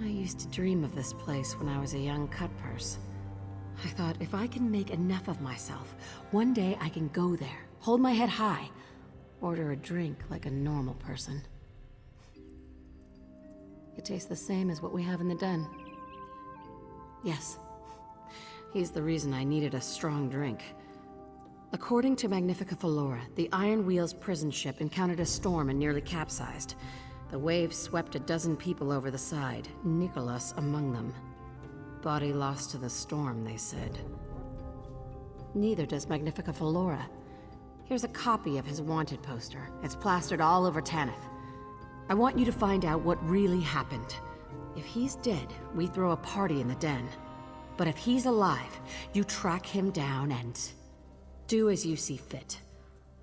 I used to dream of this place when I was a young cutpurse. I thought, if I can make enough of myself, one day I can go there, hold my head high, order a drink like a normal person. It tastes the same as what we have in the den. Yes, he's the reason I needed a strong drink. According to Magnifica Flora, the Iron Wheel's prison ship encountered a storm and nearly capsized. The waves swept a dozen people over the side, Nicholas among them. Body lost to the storm, they said. Neither does Magnifica Flora. Here's a copy of his wanted poster. It's plastered all over Tanith. I want you to find out what really happened. If he's dead, we throw a party in the den. But if he's alive, you track him down and do as you see fit.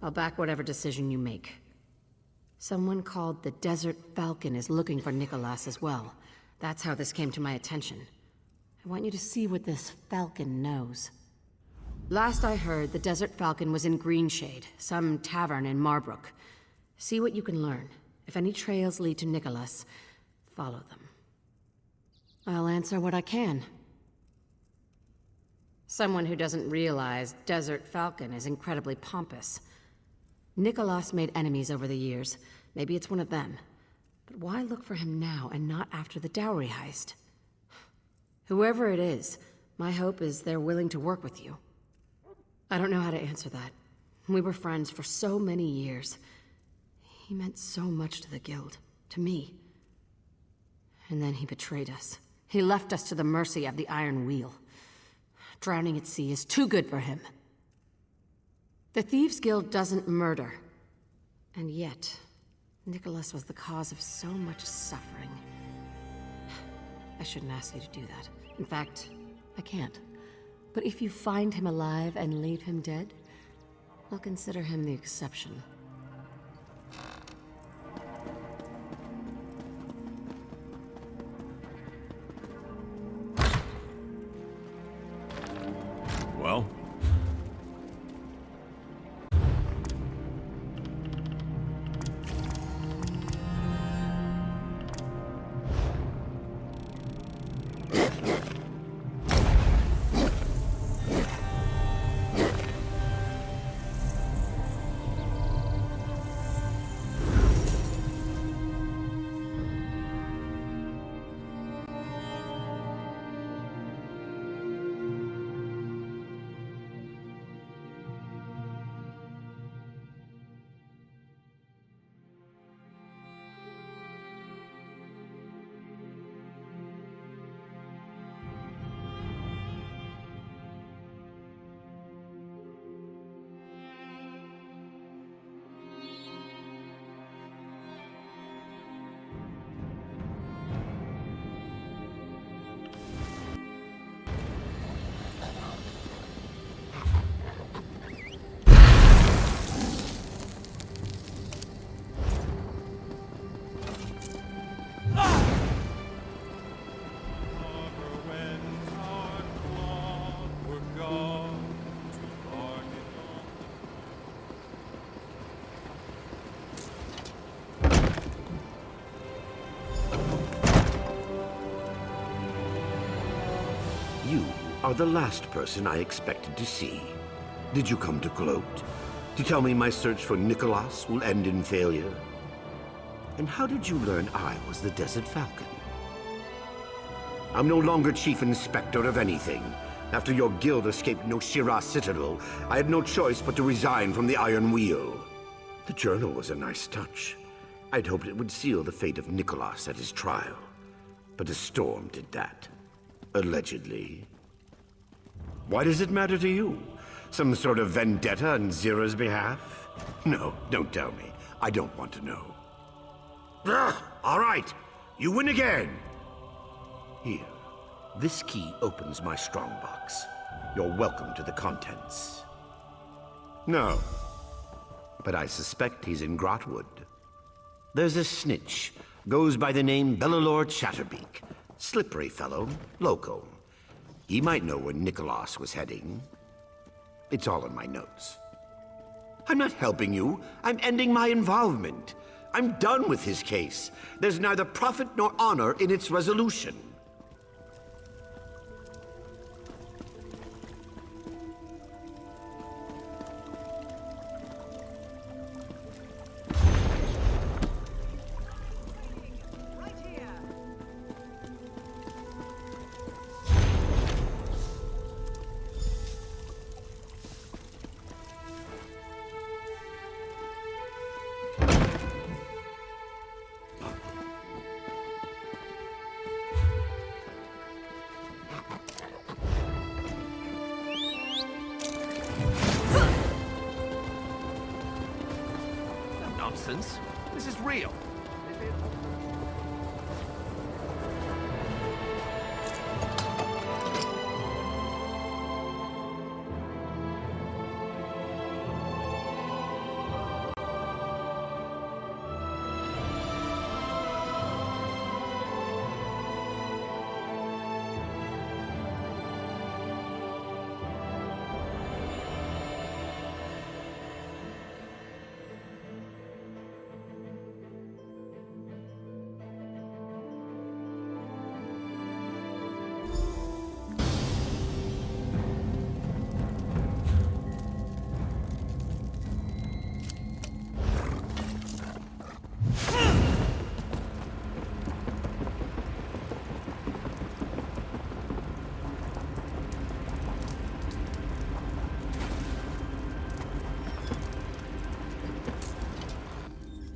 I'll back whatever decision you make. Someone called the Desert Falcon is looking for Nicholas as well. That's how this came to my attention. I want you to see what this Falcon knows. Last I heard, the Desert Falcon was in Greenshade, some tavern in Marbrook. See what you can learn. If any trails lead to Nicholas, follow them. I'll answer what I can. Someone who doesn't realize Desert Falcon is incredibly pompous. Nicholas made enemies over the years. Maybe it's one of them. But why look for him now and not after the dowry heist? Whoever it is, my hope is they're willing to work with you. I don't know how to answer that. We were friends for so many years. He meant so much to the Guild, to me. And then he betrayed us. He left us to the mercy of the Iron Wheel. Drowning at sea is too good for him. The Thieves Guild doesn't murder. And yet, Nicholas was the cause of so much suffering. I shouldn't ask you to do that. In fact, I can't. But if you find him alive and leave him dead, I'll consider him the exception. Well? You are the last person I expected to see. Did you come to gloat? To tell me my search for Nicholas will end in failure? And how did you learn I was the Desert Falcon? I'm no longer Chief Inspector of anything. After your guild escaped Noshira Citadel, I had no choice but to resign from the Iron Wheel. The journal was a nice touch. I'd hoped it would seal the fate of Nicholas at his trial. But a storm did that. Allegedly. Why does it matter to you? Some sort of vendetta on Zira's behalf? No, don't tell me. I don't want to know. Ugh, all right, you win again. Here, this key opens my strongbox. You're welcome to the contents. No, but I suspect he's in Grotwood. There's a snitch, goes by the name Bellalord Shatterbeak. Slippery fellow, local. He might know where Nicholas was heading. It's all in my notes. I'm not helping you. I'm ending my involvement. I'm done with his case. There's neither profit nor honor in its resolution. Nonsense. This is real.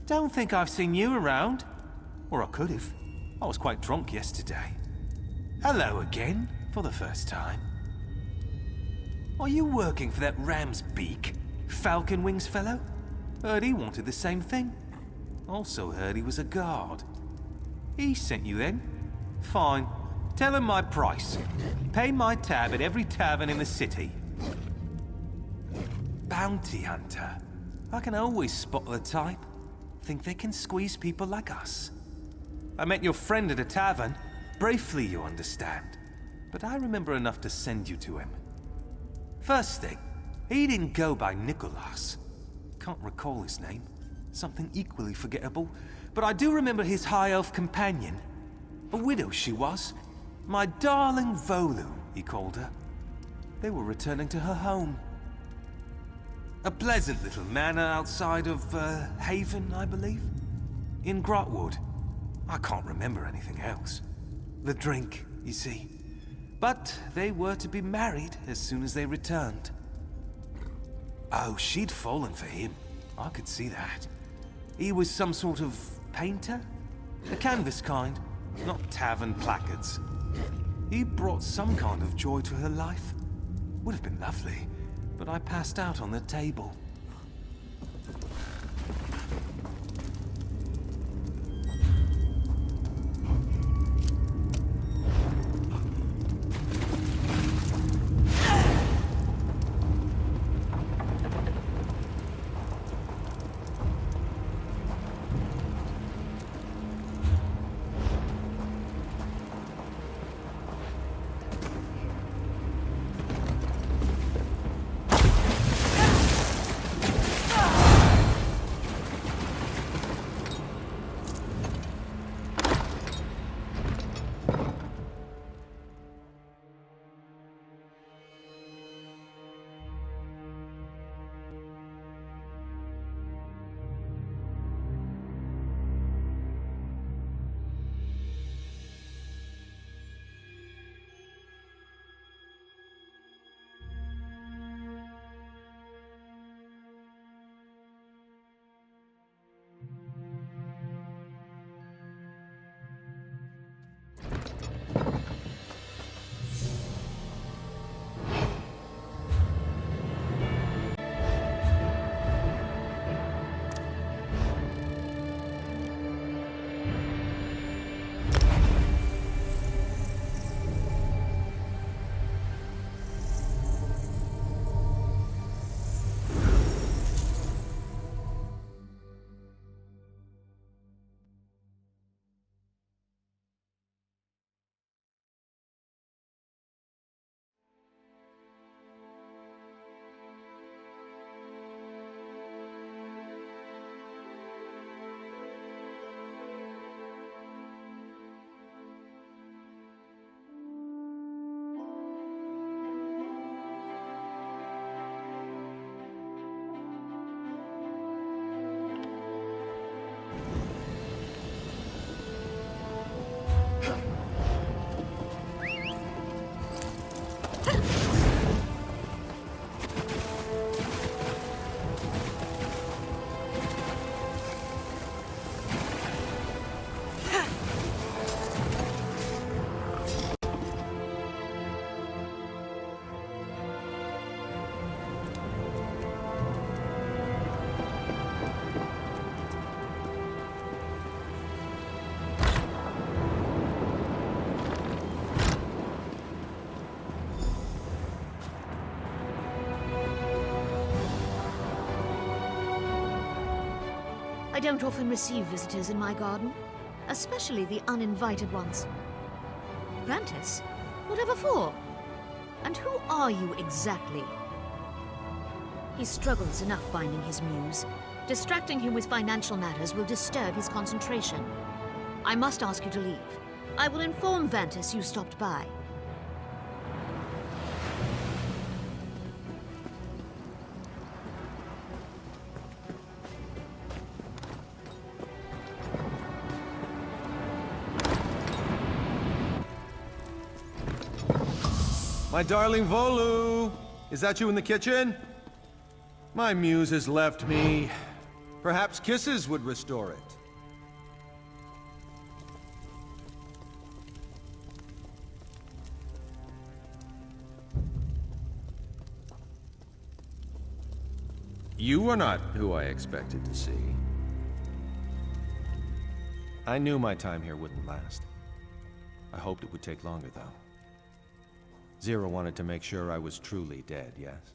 Don't think I've seen you around. Or I could have. I was quite drunk yesterday. Hello again, for the first time. Are you working for that ram's beak, falcon wings fellow? Heard he wanted the same thing. Also heard he was a guard. He sent you then? Fine. Tell him my price. Pay my tab at every tavern in the city. Bounty hunter. I can always spot the type. Think they can squeeze people like us. I met your friend at a tavern. Briefly, you understand. But I remember enough to send you to him. First thing, he didn't go by Nicholas. Can't recall his name. Something equally forgettable. But I do remember his high elf companion. A widow she was. My darling Volu, he called her. They were returning to her home. A pleasant little manor outside of, Haven, I believe? In Grotwood. I can't remember anything else. The drink, you see. But they were to be married as soon as they returned. Oh, she'd fallen for him. I could see that. He was some sort of painter? The canvas kind, not tavern placards. He brought some kind of joy to her life. Would have been lovely. But I passed out on the table. don't often receive visitors in my garden, especially the uninvited ones. Vantis? Whatever for? And who are you exactly? He struggles enough finding his muse. Distracting him with financial matters will disturb his concentration. I must ask you to leave. I will inform Vantis you stopped by. My darling Volu! Is that you in the kitchen? My muse has left me. Perhaps kisses would restore it. You are not who I expected to see. I knew my time here wouldn't last. I hoped it would take longer, though. Zero wanted to make sure I was truly dead, yes?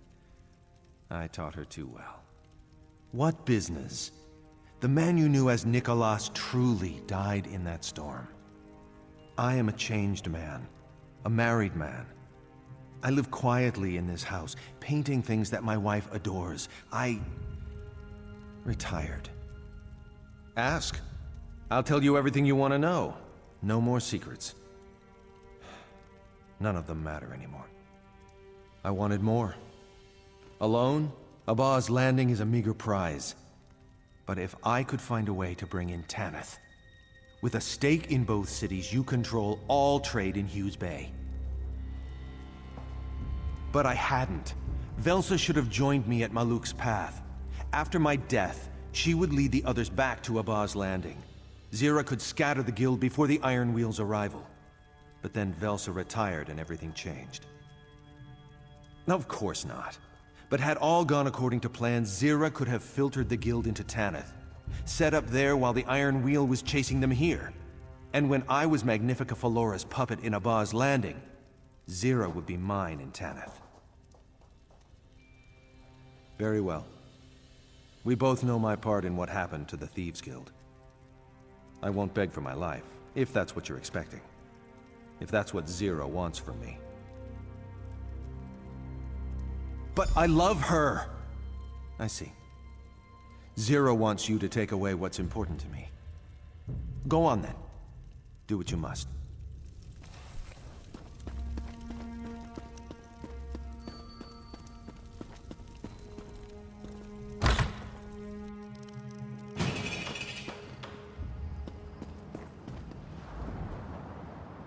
I taught her too well. What business? The man you knew as Nicholas truly died in that storm. I am a changed man, a married man. I live quietly in this house, painting things that my wife adores. I retired. Ask. I'll tell you everything you want to know. No more secrets. None of them matter anymore. I wanted more. Alone, Abba's landing is a meager prize. But if I could find a way to bring in Tanith, with a stake in both cities, you control all trade in Hughes Bay. But I hadn't. Velsa should have joined me at Maluk's path. After my death, she would lead the others back to Abba's landing. Zira could scatter the guild before the Iron Wheel's arrival. But then Velsa retired and everything changed. No, of course not. But had all gone according to plan, Zira could have filtered the guild into Tanith, set up there while the Iron Wheel was chasing them here. And when I was Magnifica Falora's puppet in Abba's landing, Zira would be mine in Tanith. Very well. We both know my part in what happened to the Thieves Guild. I won't beg for my life, if that's what you're expecting. If that's what Zira wants from me. But I love her! I see. Zira wants you to take away what's important to me. Go on then. Do what you must.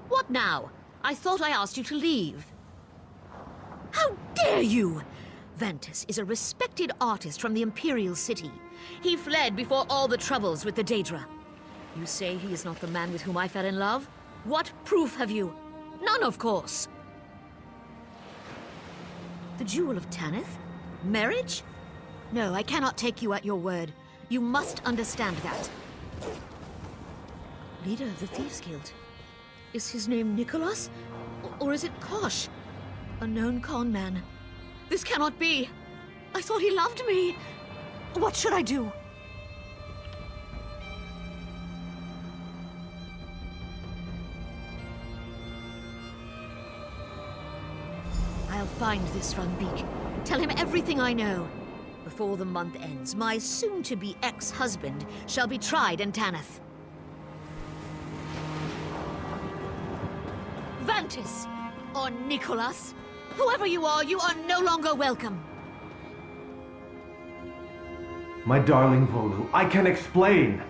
What now? I thought I asked you to leave. How dare you! Ventus is a respected artist from the Imperial City. He fled before all the troubles with the Daedra. You say he is not the man with whom I fell in love? What proof have you? None, of course. The Jewel of Tanith? Marriage? No, I cannot take you at your word. You must understand that. Leader of the Thieves Guild. Is his name Nicholas? Or is it Kosh? A known con man. This cannot be. I thought he loved me. What should I do? I'll find this Runbeak. Tell him everything I know. Before the month ends, my soon-to-be ex-husband shall be tried in Tanith. Vantis, or Nicholas, whoever you are no longer welcome. My darling Volu, I can explain!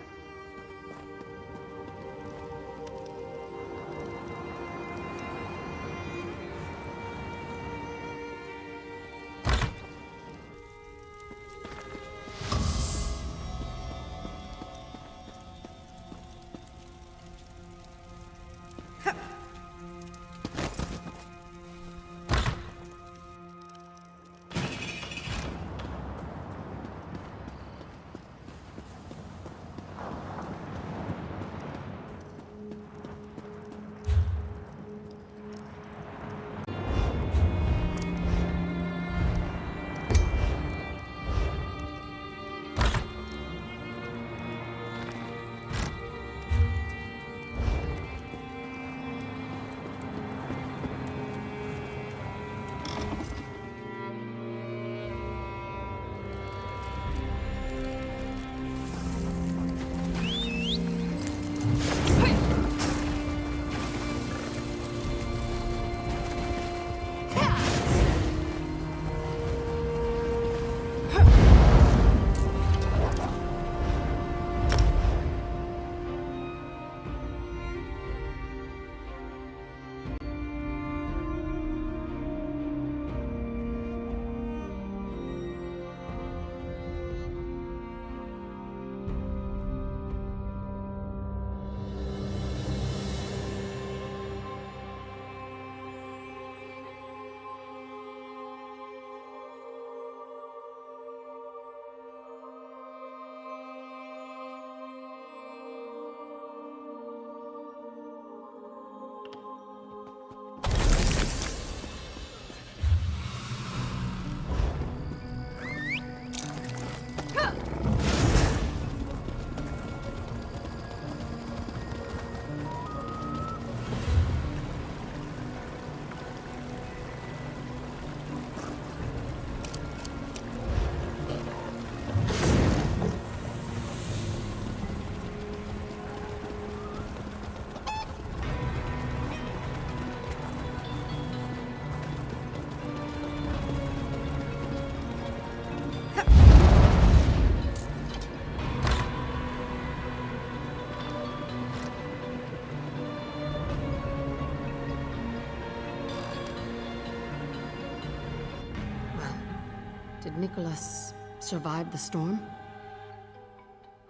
Did Nicholas survive the storm?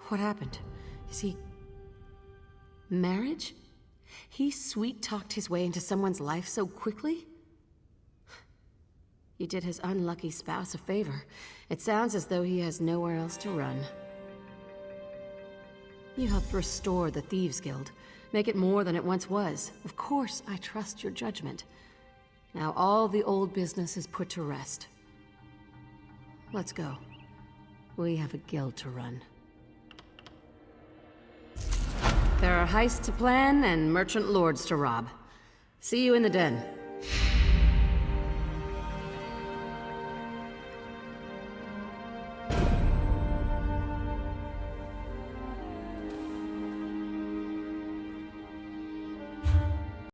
What happened? Is he... marriage? He sweet-talked his way into someone's life so quickly? He did his unlucky spouse a favor. It sounds as though he has nowhere else to run. You helped restore the Thieves Guild, make it more than it once was. Of course, I trust your judgment. Now all the old business is put to rest. Let's go. We have a guild to run. There are heists to plan and merchant lords to rob. See you in the den.